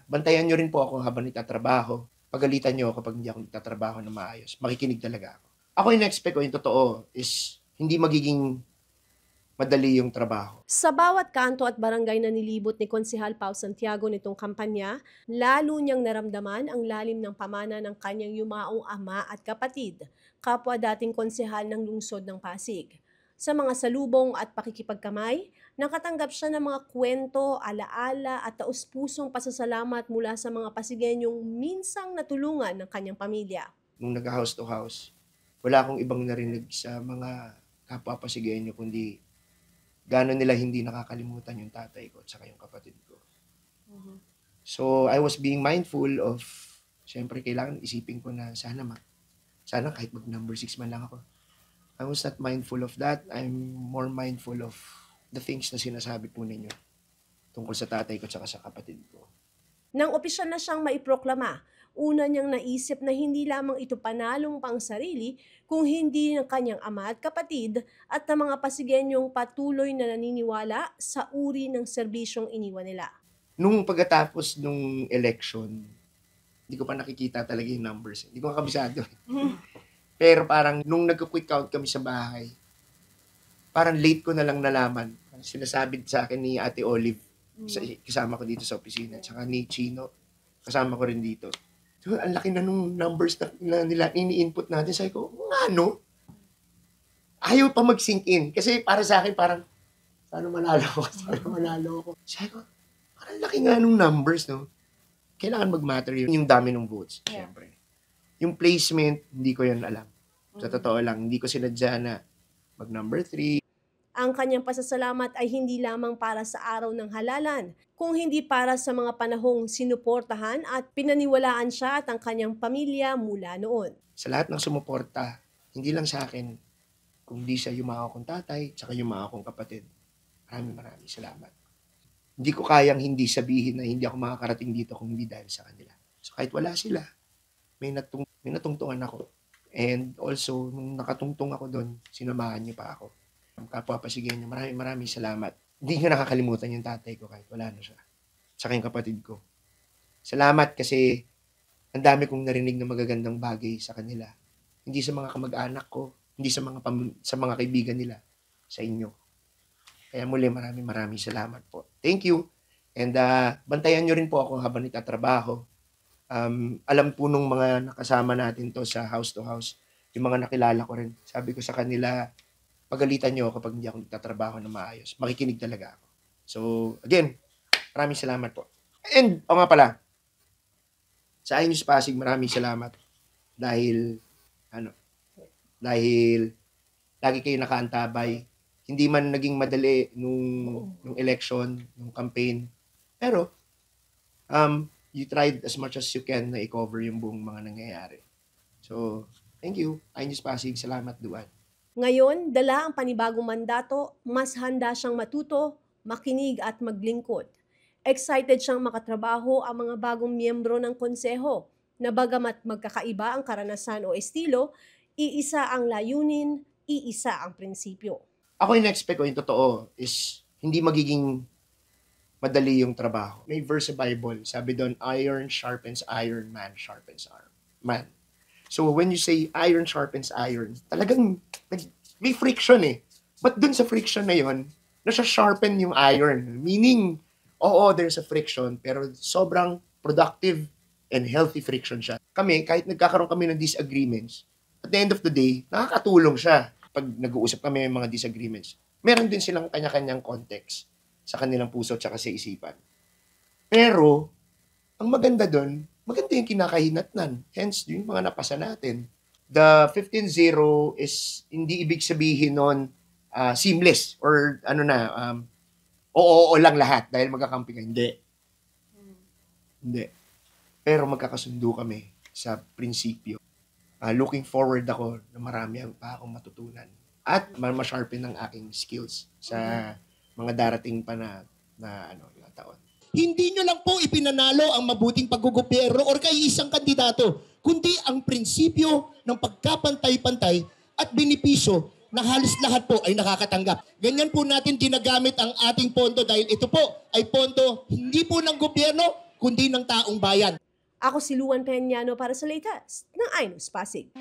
bantayan niyo rin po ako habang nagtatrabaho. Pagalitan niyo ako 'pag hindi ako nagtatrabaho nang maayos. Makikinig talaga ako. Ako in-expect ko, yung totoo, is hindi magiging madali yung trabaho. Sa bawat kanto at barangay na nilibot ni Konsehal Pau Santiago nitong kampanya, lalo niyang naramdaman ang lalim ng pamana ng kanyang yumaong ama at kapatid, kapwa dating konsehal ng lungsod ng Pasig. Sa mga salubong at pakikipagkamay, nakatanggap siya ng mga kwento, alaala at taus-pusong pasasalamat mula sa mga Pasigueñong minsang natulungan ng kanyang pamilya. Nung nag-house to house, wala akong ibang narinig sa mga kapwa Pasigueño kundi gaano nila hindi nakakalimutan yung tatay ko at saka yung kapatid ko. So, I was being mindful of, syempre kailangan isipin ko na sana kahit mag number 6 man lang ako. I was not mindful of that. I'm more mindful of the things na sinasabi po ninyo tungkol sa tatay ko at saka sa kapatid ko. Nang opisyal na siyang maiproklama, una niyang naisip na hindi lamang ito panalong pang sarili, kung hindi ng kanyang ama at kapatid at ng mga Pasigueñong patuloy na naniniwala sa uri ng serbisyong iniwan nila. Nung pagkatapos nung election, hindi ko pa nakikita talaga yung numbers. Hindi ko kabisado. Pero parang nung nag-quick count kami sa bahay, parang late ko na lang nalaman. Sinasabi sa akin ni Ate Olive, kasama ko dito sa opisina, tsaka ni Chino, kasama ko rin dito. So, ang laki na nung numbers na nila ini-input natin. Sabi ko, nga no? Ayaw pa mag-sink in. Kasi para sa akin, parang, sana manalo ako. Sabi ko, parang laki nga nung numbers, no? Kailangan mag-matter yung dami ng votes, syempre. Yung placement, hindi ko yan alam. Sa totoo lang, hindi ko sinadya na mag-number 3. Ang kanyang pasasalamat ay hindi lamang para sa araw ng halalan, kung hindi para sa mga panahong sinuportahan at pinaniwalaan siya at ang kanyang pamilya mula noon. Sa lahat ng sumuporta, hindi lang sa akin, kundi sa yumao kong tatay, tsaka yumao kong kapatid. Maraming salamat. Hindi ko kayang hindi sabihin na hindi ako makakarating dito kung hindi dahil sa kanila. So kahit wala sila, may natungtungan ako. And also, nung nakatungtong ako doon, sinamahan niyo pa ako. Kapwa Pasigueño, maraming salamat. Hindi nyo nakakalimutan yung tatay ko kahit wala na siya. Saka yung kapatid ko. Salamat kasi ang dami kong narinig na magagandang bagay sa kanila. Hindi sa mga kamag-anak ko, hindi sa mga kaibigan nila, sa inyo. Kaya muli, maraming salamat po. Thank you. And bantayan nyo rin po ako habang nagtatrabaho. Alam po nung mga nakasama natin to sa house to house, yung mga nakilala ko rin. Sabi ko sa kanila, pagalitan nyo kapag hindi ako nagtatrabaho na maayos. Makikinig talaga ako. So, again, maraming salamat po. And, nga pala, sa News Pasig, maraming salamat. Dahil lagi kayo nakaantabay. Hindi man naging madali nung election, nung campaign. Pero, you tried as much as you can na i-cover yung buong mga nangyayari. So, thank you. News Pasig, salamat Duan. Ngayon, dala ang panibagong mandato, mas handa siyang matuto, makinig at maglingkod. Excited siyang makatrabaho ang mga bagong miyembro ng konseho na bagamat magkakaiba ang karanasan o estilo, iisa ang layunin, iisa ang prinsipyo. Ako in-expect ko, yung totoo, is hindi magiging madali yung trabaho. May verse sa Bible, sabi doon, iron sharpens iron, man sharpens man. So when you say iron sharpens iron, talagang may friction eh. But dun sa friction na yon, nasa-sharpen yung iron. Meaning, oo, there's a friction, pero sobrang productive and healthy friction siya. Kami, kahit nagkakaroon kami ng disagreements, at the end of the day, nakakatulong siya. Pag nag-uusap kami ng mga disagreements, meron din silang kanya-kanyang context sa kanilang puso at sa isipan. Pero, ang maganda dun, maganda yung kinakahinatnan. Hence, yung mga napasa natin. The 15-0 is hindi ibig sabihin nun seamless or oo lang lahat dahil magkakampi ka. Hindi. Pero magkakasundo kami sa prinsipyo. Looking forward ako na marami pa akong matutunan at ma-sharpen ang aking skills sa mga darating pa na taon. Hindi nyo lang po ipinanalo ang mabuting paggugobyerno or kay isang kandidato, kundi ang prinsipyo ng pagkapantay-pantay at benepisyo na halos lahat po ay nakakatanggap. Ganyan po natin ginagamit ang ating pondo dahil ito po ay pondo hindi po ng gobyerno, kundi ng taong bayan. Ako si Luan Peñano para sa latest ng iNews Pasig.